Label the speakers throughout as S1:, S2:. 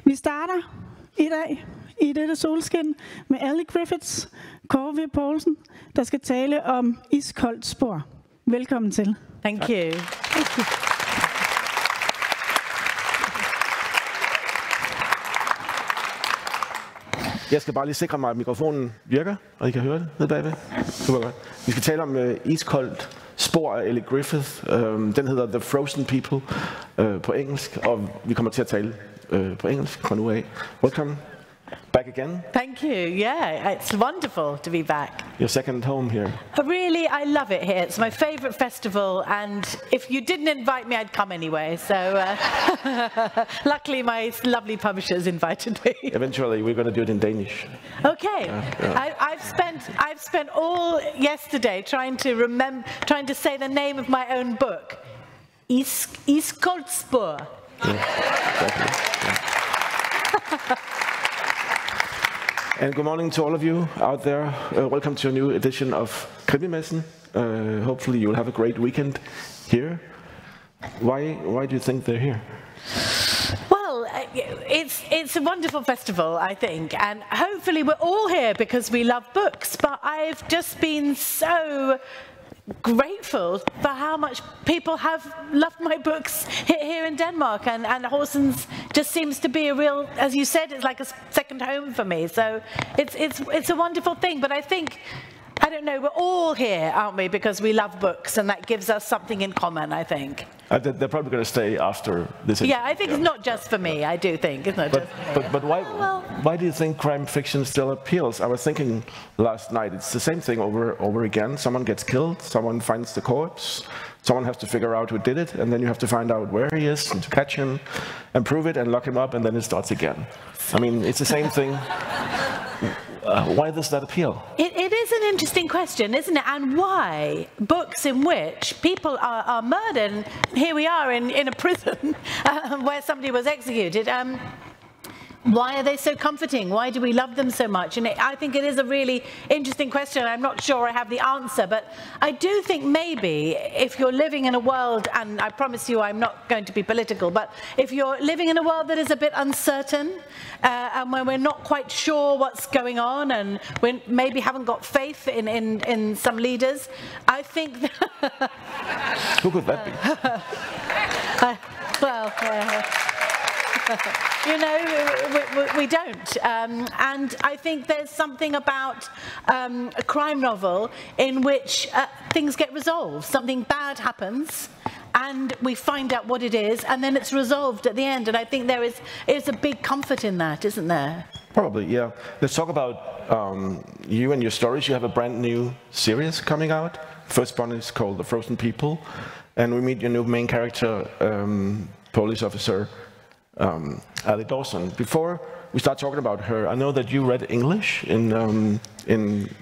S1: Vi starter i dag i dette solskin med Elly Griffiths, Kåre Poulsen, der skal tale om Iskoldt spor. Velkommen til.
S2: Thank you.
S1: Thank you.
S3: Jeg skal bare lige sikre mig, at mikrofonen virker, og I kan høre det nede bagved. Super godt. Vi skal tale om Iskoldt spor af Elly Griffiths. Den hedder The Frozen People på engelsk, og vi kommer til at tale på engelsk fra nu af. Welcome. Back again.
S2: Thank you. Yeah, it's wonderful to be back.
S3: Your second home here.
S2: Really, I love it here. It's my favourite festival, and if you didn't invite me, I'd come anyway. So, luckily, my lovely publishers invited me.
S3: Eventually, we're going to do it in Danish.
S2: Okay. I've spent all yesterday trying to say the name of my own book. Iskoldt spor.
S3: Yeah, exactly. Yeah. And good morning to all of you out there. Welcome to a new edition of Krimimessen. Hopefully you'll have a great weekend here. Why do you think they're here?
S2: Well, it's a wonderful festival, I think, and hopefully we're all here because we love books, but I've just been so grateful for how much people have loved my books here in Denmark, and Horsens just seems to be a real, as you said, it's like a second home for me. So it's a wonderful thing. But I think, I don't know, we're all here, aren't we? Because we love books, and that gives us something in common, I think.
S3: They're probably going to stay after this.
S2: Yeah, I think it's not just for me. I do think it's not just for me.
S3: But why do you think crime fiction still appeals? I was thinking last night, it's the same thing over again. Someone gets killed, someone finds the corpse, someone has to figure out who did it, and then you have to find out where he is and to catch him and prove it and lock him up, and then it starts again. I mean, it's the same thing. Why does that appeal?
S2: It is an interesting question, isn't it? And why books in which people are murdered, and here we are in a prison where somebody was executed, why are they so comforting? Why do we love them so much? And I think it is a really interesting question. I'm not sure I have the answer, but I do think maybe if you're living in a world, and I promise you I'm not going to be political, but if you're living in a world that is a bit uncertain, and when we're not quite sure what's going on, and we maybe haven't got faith in some leaders, I think that
S3: who could that be?
S2: You know, we don't. And I think there's something about a crime novel in which things get resolved. Something bad happens, and we find out what it is, and then it's resolved at the end. And I think there is a big comfort in that, isn't there?
S3: Probably, yeah. Let's talk about you and your stories. You have a brand new series coming out. First one is called The Frozen People, and we meet your new main character, police officer Elly Griffiths. Before we start talking about her, I know that you read English in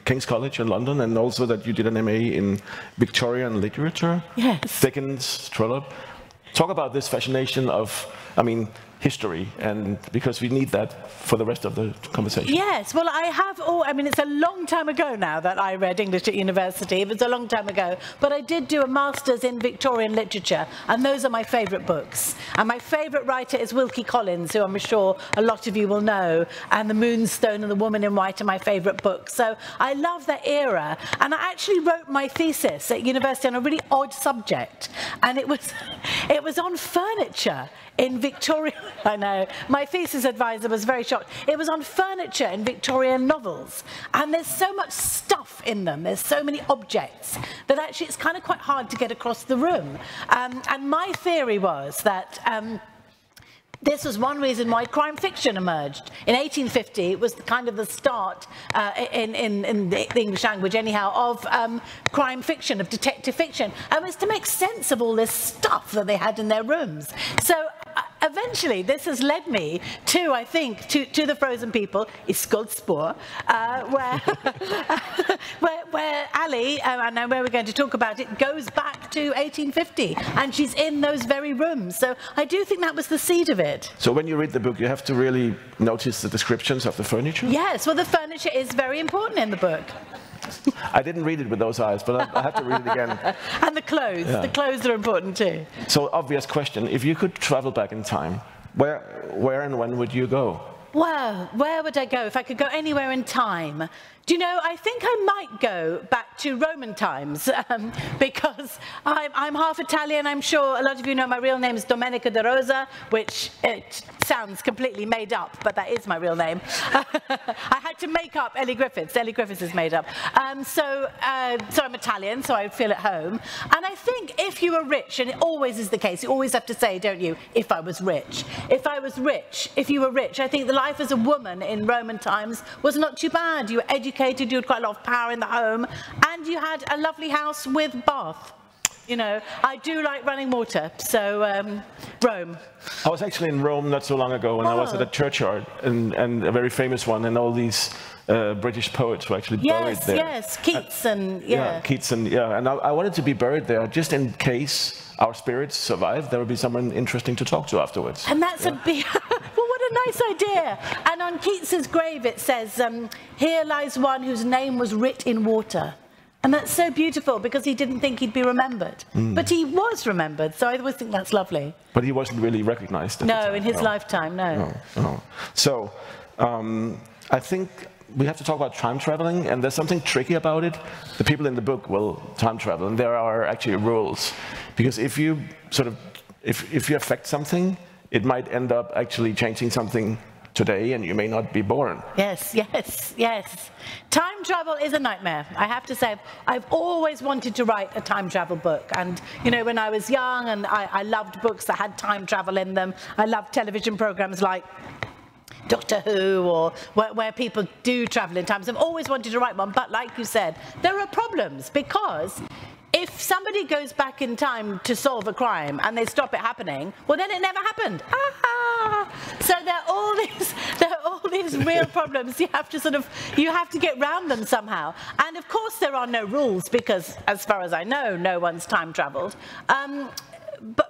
S3: King's College in London, and also that you did an MA in Victorian literature.
S2: Yes.
S3: Dickens, Trollope. Talk about this fascination of, I mean, history, and because we need that for the rest of the conversation.
S2: Yes, well, I mean, it's a long time ago now that I read English at university. It was a long time ago, but I did do a master's in Victorian literature, and those are my favourite books. And my favourite writer is Wilkie Collins, who I'm sure a lot of you will know, and The Moonstone and The Woman in White are my favourite books. So I love that era, and I actually wrote my thesis at university on a really odd subject, and it was on furniture in Victorian. I know, my thesis advisor was very shocked. It was on furniture in Victorian novels, and there's so much stuff in them, there's so many objects, that actually it's kind of quite hard to get across the room. And my theory was that this was one reason why crime fiction emerged. In 1850, it was kind of the start, in the English language anyhow, of crime fiction, of detective fiction. And it was to make sense of all this stuff that they had in their rooms. So eventually, this has led me to, I think, to The Frozen People, Iskoldt spor, where Elly, and where we're going to talk about it, goes back to 1850, and she's in those very rooms. So I do think that was the seed of it.
S3: So when you read the book, you have to really notice the descriptions of the furniture?
S2: Yes, well, the furniture is very important in the book.
S3: I didn't read it with those eyes, but I have to read it again.
S2: And the clothes. Yeah. The clothes are important too.
S3: So, obvious question. If you could travel back in time where and when would you go?
S2: Well, where would I go if I could go anywhere in time? Do you know, I think I might go back to Roman times because I'm half Italian. I'm sure a lot of you know my real name is Domenica De Rosa, which it sounds completely made up, but that is my real name. I had to make up Elly Griffiths. Elly Griffiths is made up. So I'm Italian, so I feel at home. And I think if you were rich, and it always is the case, you always have to say, don't you, if I was rich. If I was rich, if you were rich, I think the life as a woman in Roman times was not too bad. You were educated, you had quite a lot of power in the home, and you had a lovely house with bath. You know, I do like running water, so Rome.
S3: I was actually in Rome not so long ago, and I was at a churchyard, and a very famous one, and all these British poets were actually buried there.
S2: Yes, Keats and
S3: Keats and and I wanted to be buried there just in case our spirits survive. There would be someone interesting to talk to afterwards.
S2: And that's a big. Well, what a nice idea! And on Keats's grave it says, "Here lies one whose name was writ in water." And that's so beautiful because he didn't think he'd be remembered. But he was remembered, so I always think that's lovely.
S3: But he wasn't really recognized at the time.
S2: In his lifetime, no.
S3: So, I think we have to talk about time traveling, and there's something tricky about it. The people in the book will time travel, and there are actually rules. Because if you if you affect something, it might end up actually changing something today, and you may not be born.
S2: Yes. Time travel is a nightmare. I have to say, I've always wanted to write a time travel book. And, you know, when I was young, and I loved books that had time travel in them. I loved television programs like Doctor Who, or where people do travel in time. So I've always wanted to write one. But like you said, there are problems, because if somebody goes back in time to solve a crime and they stop it happening, well, then it never happened. So there are all these real problems. You have to get round them somehow. And of course, there are no rules because, as far as I know, no one's time traveled.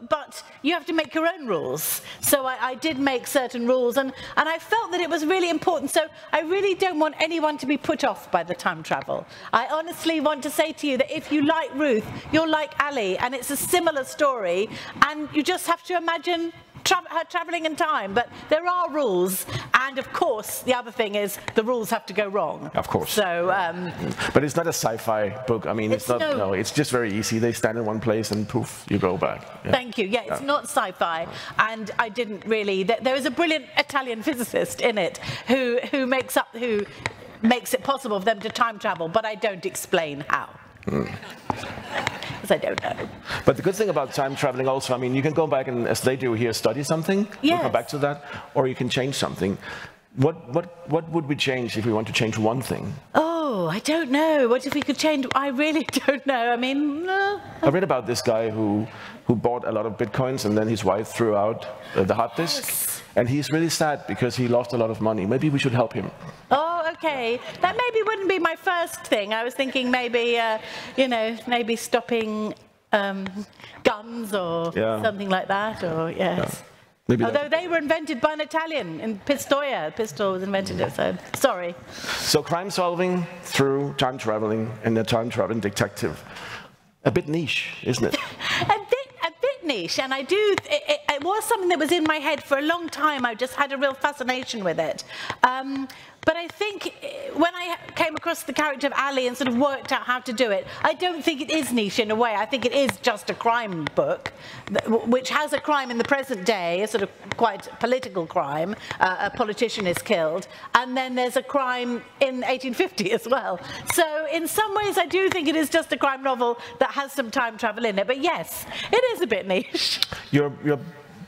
S2: But you have to make your own rules. So I did make certain rules, and I felt that it was really important. So I really don't want anyone to be put off by the time travel. I honestly want to say to you that if you like Ruth, you'll like Elly, and it's a similar story, and you just have to imagine her traveling in time. But there are rules, and of course the other thing is the rules have to go wrong.
S3: Of course.
S2: So
S3: but it's not a sci-fi book. I mean, it's not. No, it's just very easy. They stand in one place and poof, you go back.
S2: Thank you. It's not sci-fi, and I didn't really. There is a brilliant Italian physicist in it who makes it possible for them to time travel, but I don't explain how. Because I don't know.
S3: But the good thing about time traveling also, I mean, you can go back and, as they do here, study something. We'll come back to that, or you can change something. What would we change if we want to change one thing?
S2: Oh, I don't know. What if we could change? I really don't know. I mean,
S3: I read about this guy who bought a lot of bitcoins, and then his wife threw out the hard disk, and he's really sad because he lost a lot of money. Maybe we should help him.
S2: Oh, okay. That maybe wouldn't be my first thing. I was thinking maybe, maybe stopping guns or something like that. Or although they were invented by an Italian in Pistoia. Pistol was invented it, so sorry.
S3: So crime solving through time traveling, and a time traveling detective. A bit niche, isn't it?
S2: a bit niche, and it was something that was in my head for a long time. I just had a real fascination with it. But I think when I came across the character of Elly and sort of worked out how to do it, I don't think it is niche in a way. I think it is just a crime book, which has a crime in the present day, a sort of quite political crime. A politician is killed. And then there's a crime in 1850 as well. So in some ways, I do think it is just a crime novel that has some time travel in it. But yes, it is a bit niche.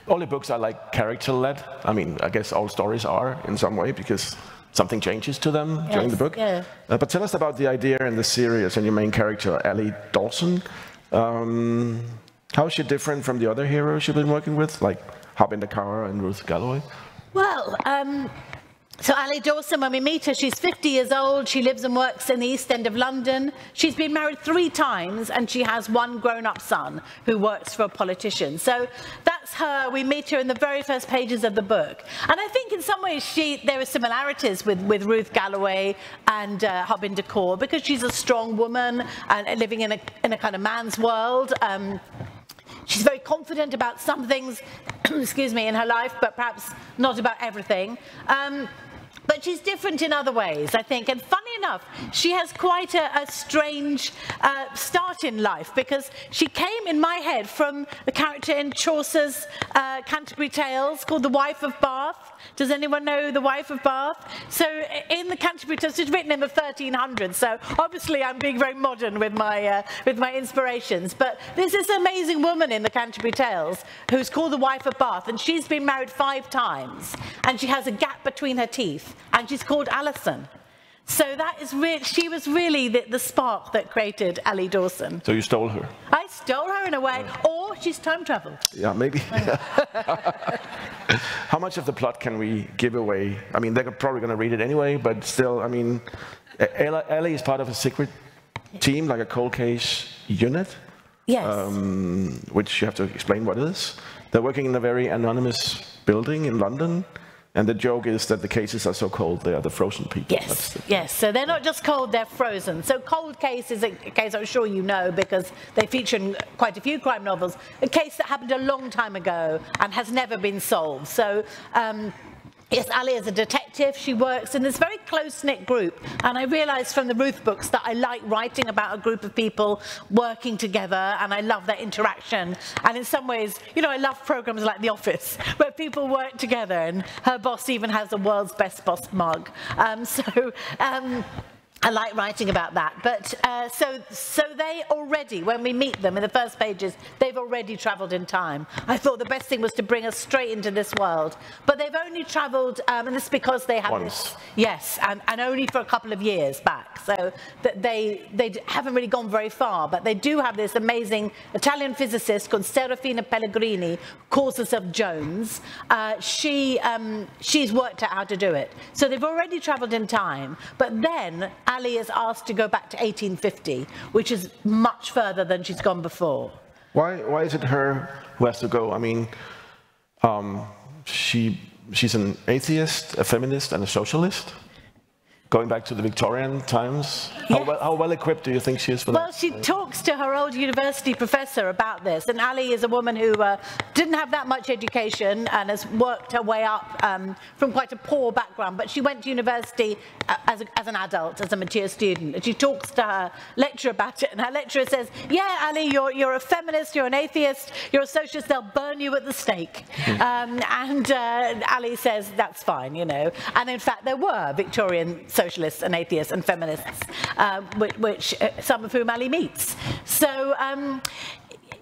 S3: All your books are like character-led. I mean, I guess all stories are in some way, because something changes to them during the book. But tell us about the idea and the series and your main character, Elly Dawson. How is she different from the other heroes you've been working with, like Harbinder Kaur and Ruth Galloway?
S2: Well, so Elly Dawson, when we meet her, she's 50 years old. She lives and works in the East End of London. She's been married 3 times, and she has one grown-up son who works for a politician. So that's her. We meet her in the very first pages of the book. And I think in some ways there are similarities with Ruth Galloway and Harbinder Kaur, because she's a strong woman and living in a kind of man's world. She's very confident about some things, excuse me, in her life, but perhaps not about everything. But she's different in other ways, I think. And funny enough, she has quite a strange start in life, because she came in my head from the character in Chaucer's Canterbury Tales called The Wife of Bath. Does anyone know The Wife of Bath? So in the Canterbury Tales, it's written in the 1300s, so obviously I'm being very modern with my inspirations. But there's this amazing woman in the Canterbury Tales who's called the Wife of Bath, and she's been married 5 times, and she has a gap between her teeth, and she's called Alison. So that is she was really the spark that created Elly Dawson.
S3: So you stole her?
S2: I stole her in a way, or she's time traveled.
S3: Yeah, maybe. How much of the plot can we give away? I mean, they're probably going to read it anyway, but still, I mean, Elly is part of a secret team, like a cold case unit.
S2: Yes.
S3: Which you have to explain what it is. They're working in a very anonymous building in London. And the joke is that the cases are so cold, they are the frozen people.
S2: Yes, yes. So they're not just cold, they're frozen. So Cold Case is a case I'm sure you know, because they feature in quite a few crime novels, a case that happened a long time ago and has never been solved. So yes, Elly is a detective. She works in this very close-knit group, and I realized from the Ruth books that I like writing about a group of people working together, and I love that interaction. And in some ways, you know, I love programs like The Office, where people work together, and her boss even has a world's best boss mug. I like writing about that, but so they already, when we meet them in the first pages, they've already travelled in time. I thought the best thing was to bring us straight into this world, but they've only travelled, and this is because they have this, yes, and only for a couple of years back, so that they haven't really gone very far, but they do have this amazing Italian physicist called Serafina Pellegrini, who calls herself Jones. She's worked out how to do it, so they've already travelled in time, but then Elly is asked to go back to 1850, which is much further than she's gone before.
S3: Why is it her who has to go? I mean, she's an atheist, a feminist, and a socialist. Going back to the Victorian times, yes. How well equipped do you think she is for that?
S2: Well, she talks to her old university professor about this, and Elly is a woman who didn't have that much education and has worked her way up from quite a poor background, but she went to university as an adult, as a mature student, and she talks to her lecturer about it, and her lecturer says, yeah, Elly, you're a feminist, you're an atheist, you're a socialist, they'll burn you at the stake. And Elly says, that's fine, you know, and in fact there were Victorian socialists and atheists and feminists, which some of whom Elly meets. So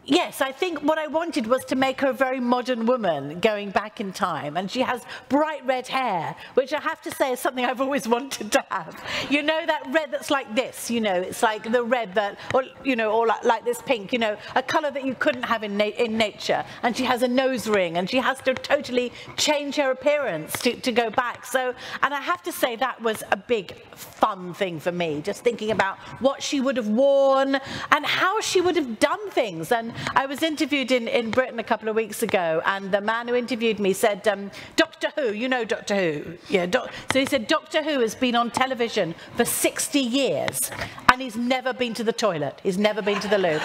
S2: yes, I think what I wanted was to make her a very modern woman going back in time, and she has bright red hair, which I have to say is something I've always wanted to have. You know, that red that's like this, you know, it's like the red that, or you know, or like this pink, you know, a colour that you couldn't have in nature. And she has a nose ring, and she has to totally change her appearance to go back. So, and I have to say that was a big fun thing for me, just thinking about what she would have worn and how she would have done things. And I was interviewed in Britain a couple of weeks ago, and the man who interviewed me said, Doctor Who, you know Doctor Who? Yeah, so he said, Doctor Who has been on television for 60 years, and he's never been to the toilet. He's never been to the loo.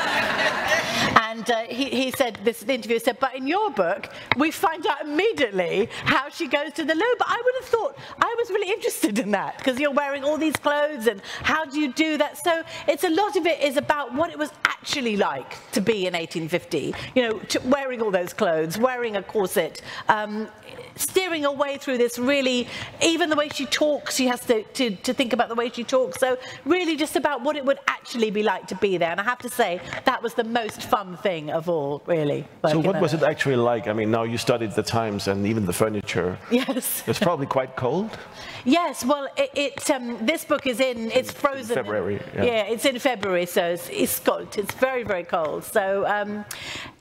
S2: And he said, this interviewer said, but in your book, we find out immediately how she goes to the loo. But I would have thought, I was really interested in that, because you're wearing all these clothes, and how do you do that? So it's a lot of it is about what it was actually like to be in 1850, you know, wearing all those clothes, wearing a corset, steering her way through this really, even the way she talks, she has to think about the way she talks. So really just about what it would actually be like to be there. And I have to say, that was the most fun thing of all, really.
S3: So what was it actually like? I mean, now you studied the times and even the furniture.
S2: Yes.
S3: It's probably quite cold.
S2: Yes, well, this book is it's frozen.
S3: February.
S2: Yeah, it's in February, so it's Iskoldt. It's very, very cold. So,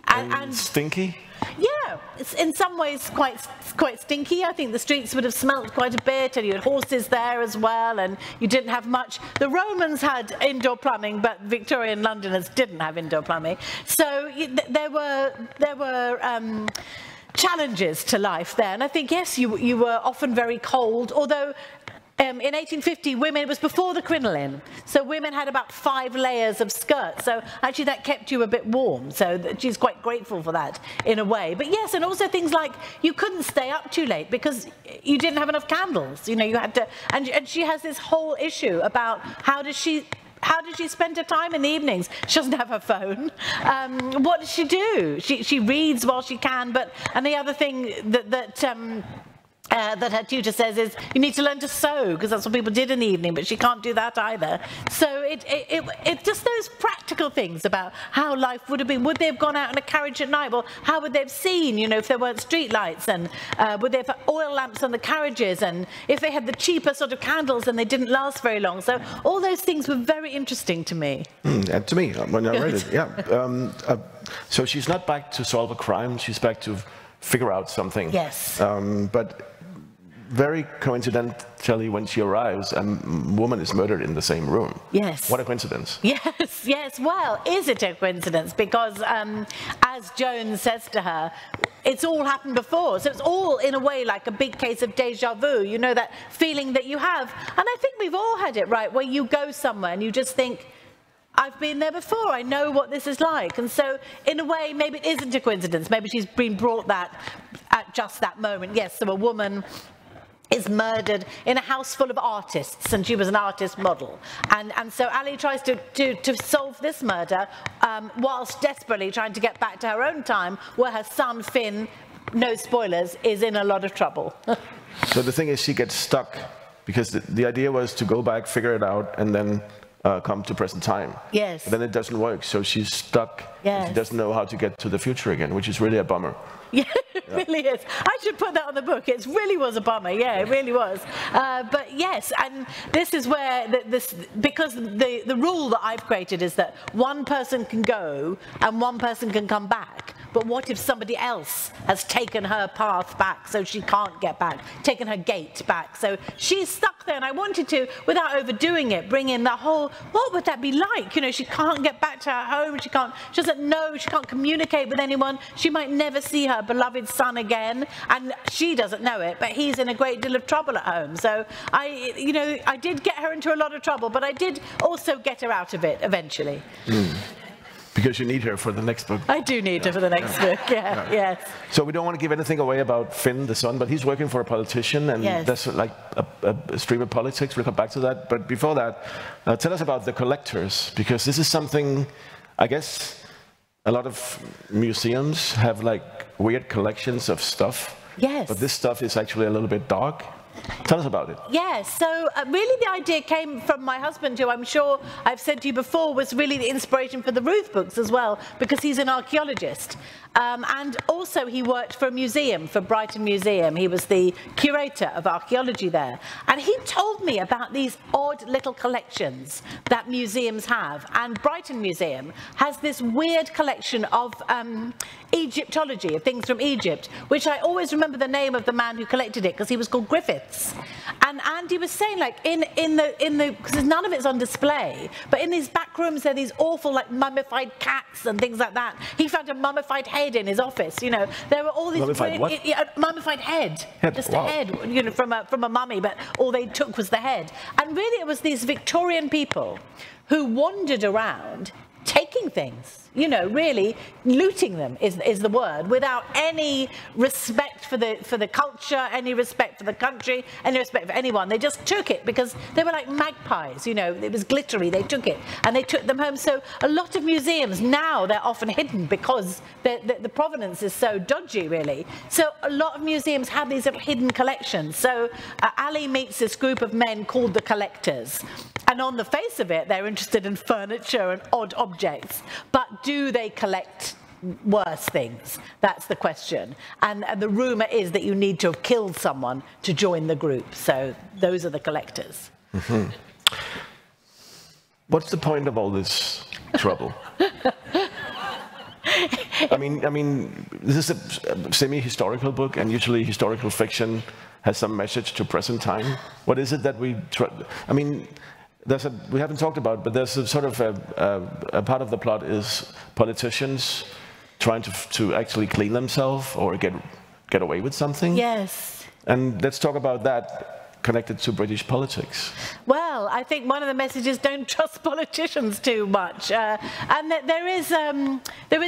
S2: and
S3: stinky?
S2: Yeah, it's in some ways quite stinky. I think the streets would have smelt quite a bit, and you had horses there as well, and you didn't have much. The Romans had indoor plumbing, but Victorian Londoners didn't have indoor plumbing. So there were challenges to life there, and I think yes, you were often very cold, although in 1850, women, it was before the crinoline, so women had about 5 layers of skirts, so actually that kept you a bit warm, so she's quite grateful for that in a way. But yes, and also things like you couldn't stay up too late because you didn't have enough candles, you know, you had to, and she has this whole issue about how does she spend her time in the evenings? She doesn't have her phone. What does she do? She reads while she can, and the other thing that her tutor says is you need to learn to sew because that's what people did in the evening, but she can't do that either. So it just those practical things about how life would have been. Would they have gone out in a carriage at night? Well, how would they have seen, you know, if there weren't street lights, and would they have oil lamps on the carriages, and if they had the cheaper sort of candles and they didn't last very long. So all those things were very interesting to me.
S3: And to me, when I read it, yeah. So she's not back to solve a crime, she's back to figure out something.
S2: Yes.
S3: But very coincidentally, when she arrives, a woman is murdered in the same room.
S2: Yes.
S3: What a coincidence.
S2: Yes, yes. Well, is it a coincidence? Because as Jones says to her, it's all happened before. So it's all, in a way, like a big case of déjà vu. You know, that feeling that you have. And I think we've all had it, right, where you go somewhere and you just think, I've been there before, I know what this is like. And so, in a way, maybe it isn't a coincidence. Maybe she's been brought that at just that moment. Yes, so a woman is murdered in a house full of artists, and she was an artist model. And so Elly tries to solve this murder whilst desperately trying to get back to her own time, where her son, Finn, no spoilers, is in a lot of trouble.
S3: So the thing is, she gets stuck, because the idea was to go back, figure it out, and then come to present time.
S2: Yes.
S3: But then it doesn't work, so she's stuck.
S2: Yes.
S3: She doesn't know how to get to the future again, which is really a bummer.
S2: Yeah, it really is. I should put that on the book. It really was a bummer. Yeah, it really was. But yes, and this is where because the rule that I've created is that one person can go and one person can come back. But what if somebody else has taken her path back so she can't get back, taken her gate back? So she's stuck there, and I wanted to, without overdoing it, bring in the whole, what would that be like? You know, she can't get back to her home, she doesn't know, she can't communicate with anyone, she might never see her beloved son again, and she doesn't know it, but he's in a great deal of trouble at home. So I did get her into a lot of trouble, but I did also get her out of it eventually.
S3: Because you need her for the next book.
S2: I do need her for the next book, yeah, yes.
S3: So we don't want to give anything away about Finn, the son, but he's working for a politician, and that's like a stream of politics. We'll come back to that. But before that, tell us about the collectors, because this is something, I guess, a lot of museums have like weird collections of stuff.
S2: Yes.
S3: But this stuff is actually a little bit dark. Tell us about it.
S2: Yeah, so really the idea came from my husband, who I'm sure I've said to you before was really the inspiration for the Ruth books as well, because he's an archaeologist. And also he worked for a museum, for Brighton Museum. He was the curator of archaeology there. And he told me about these odd little collections that museums have. And Brighton Museum has this weird collection of Egyptology, of things from Egypt, which I always remember the name of the man who collected it, because he was called Griffiths. And Andy was saying, like, because none of it's on display, but in these back rooms there are these awful, like, mummified cats and things like that. He found a mummified head in his office, you know. There were all these mummified head, just a head, you know, from a mummy, but all they took was the head. And really it was these Victorian people who wandered around taking things, you know, really looting them is the word, without any respect for the culture, any respect for the country, any respect for anyone. They just took it because they were like magpies, you know, it was glittery, they took it and they took them home. So a lot of museums now, they're often hidden because the provenance is so dodgy, really. So a lot of museums have these little hidden collections. So Elly meets this group of men called the Collectors. And on the face of it, they're interested in furniture and odd objects. But do they collect worse things? That's the question. And the rumor is that you need to have killed someone to join the group. So those are the Collectors.
S3: Mm-hmm. What's the point of all this trouble? I mean, this is a semi-historical book, and usually historical fiction has some message to present time. What is it that we try? I mean, we haven't talked about, but there's a sort of a part of the plot is politicians trying to actually clean themselves or get away with something.
S2: Yes.
S3: And let's talk about that connected to British politics?
S2: Well, I think one of the messages, don't trust politicians too much. And that there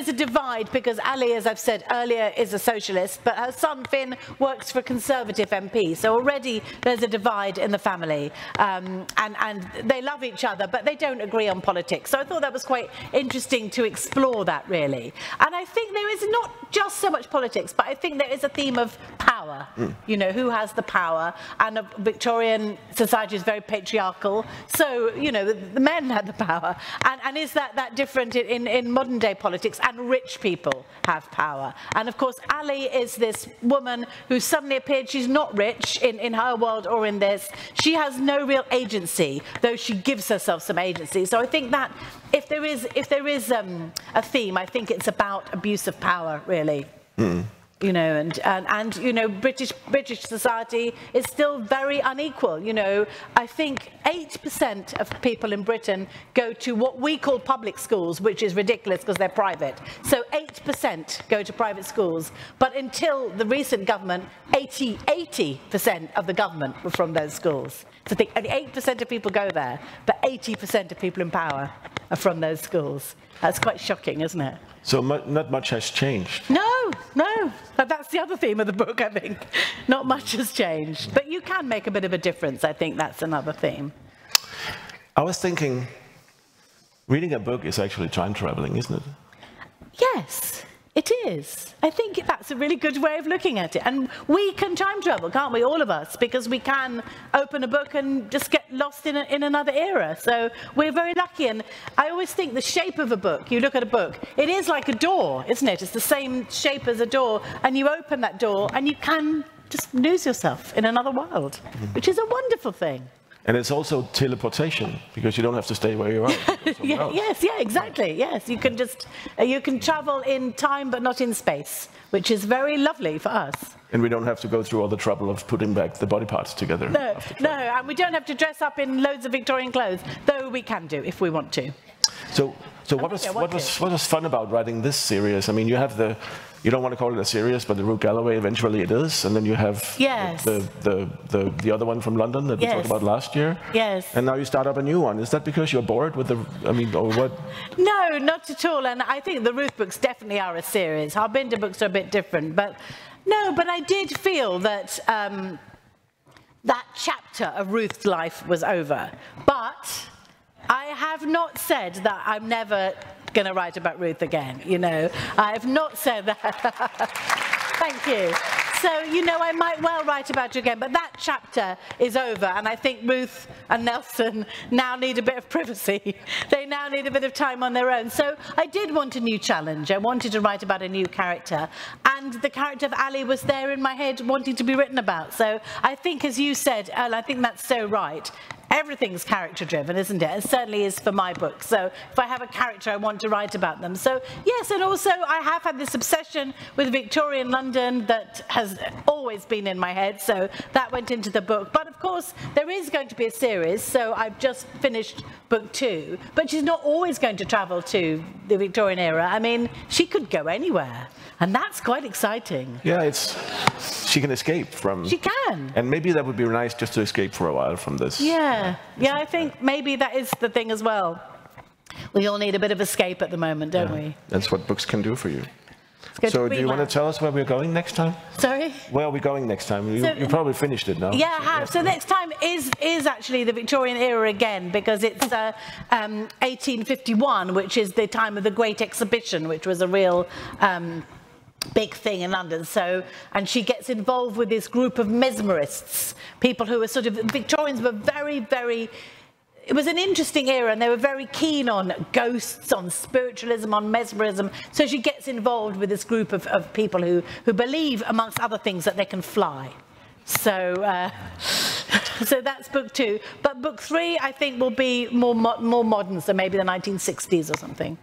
S2: is a divide, because Ali, as I've said earlier, is a socialist, but her son Finn works for a Conservative MP. So already there's a divide in the family. And they love each other, but they don't agree on politics. So I thought that was quite interesting to explore that, really. And I think there is not just so much politics, but I think there is a theme of power. You know, who has the power? And a Victorian society is very patriarchal, so, you know, the men had the power. And is that different in modern day politics? And rich people have power. And of course, Ali is this woman who suddenly appeared. She's not rich in her world or in this. She has no real agency, though she gives herself some agency. So I think that if there is a theme, I think it's about abuse of power, really. You know, and you know, British society is still very unequal. You know, I think 8% of people in Britain go to what we call public schools, which is ridiculous because they're private. So 8% go to private schools, but until the recent government, 80% of the government were from those schools. So think 8% of people go there, but 80% of people in power are from those schools. That's quite shocking, isn't it?
S3: So not much has changed.
S2: No. But that's the other theme of the book, I think. Not much has changed. But you can make a bit of a difference. I think that's another theme.
S3: I was thinking, reading a book is actually time traveling, isn't it?
S2: Yes, it is. I think that's a really good way of looking at it. And we can time travel, can't we, all of us? Because we can open a book and just get lost in another era. So we're very lucky. And I always think the shape of a book, you look at a book, it is like a door, isn't it? It's the same shape as a door. And you open that door and you can just lose yourself in another world, which is a wonderful thing.
S3: And it's also teleportation, because you don't have to stay where you are.
S2: Yes, exactly. Yes, you can just you can travel in time but not in space, which is very lovely for us.
S3: And we don't have to go through all the trouble of putting back the body parts together.
S2: No, and we don't have to dress up in loads of Victorian clothes, though we can do if we want to.
S3: So what was fun about writing this series? I mean, you have you don't want to call it a series, but the Route Galloway, eventually it is, and then you have the other one from London that we talked about last year.
S2: Yes.
S3: And now you start up a new one. Is that because you're bored with or what?
S2: No, not at all. And I think the Ruth books definitely are a series. Our Binder books are a bit different, but no, but I did feel that that chapter of Ruth's life was over. But I have not said that I'm never going to write about Ruth again, you know. I have not said that. Thank you. So, you know, I might well write about you again, but that chapter is over, and I think Ruth and Nelson now need a bit of privacy. They now need a bit of time on their own. So I did want a new challenge. I wanted to write about a new character, and the character of Ali was there in my head wanting to be written about. So I think, as you said, Earl, I think that's so right. Everything's character-driven, isn't it? It certainly is for my book. So if I have a character, I want to write about them. So yes, and also I have had this obsession with Victorian London that has always been in my head. So that went into the book. But of course, there is going to be a series. So I've just finished book 2. But she's not always going to travel to the Victorian era. I mean, she could go anywhere. And that's quite exciting.
S3: Yeah, she can escape from...
S2: She can.
S3: And maybe that would be nice, just to escape for a while from this.
S2: Yeah, I think maybe that is the thing as well. We all need a bit of escape at the moment, don't we? That's
S3: what books can do for you. So do you want to tell us where we're going next time? Sorry? Where are we going next time? You probably finished it now.
S2: Yeah, I have. So next time is actually the Victorian era again, because it's 1851, which is the time of the Great Exhibition, which was a real... big thing in London. So, and she gets involved with this group of mesmerists, people who were sort of, Victorians were very, it was an interesting era, and they were very keen on ghosts, on spiritualism, on mesmerism. So she gets involved with this group of people who believe, amongst other things, that they can fly. So, so that's book 2. But book 3, I think, will be more modern, so maybe the 1960s or something.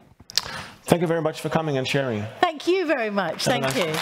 S3: Thank you very much for coming and sharing.
S2: Thank you very much. Thank you.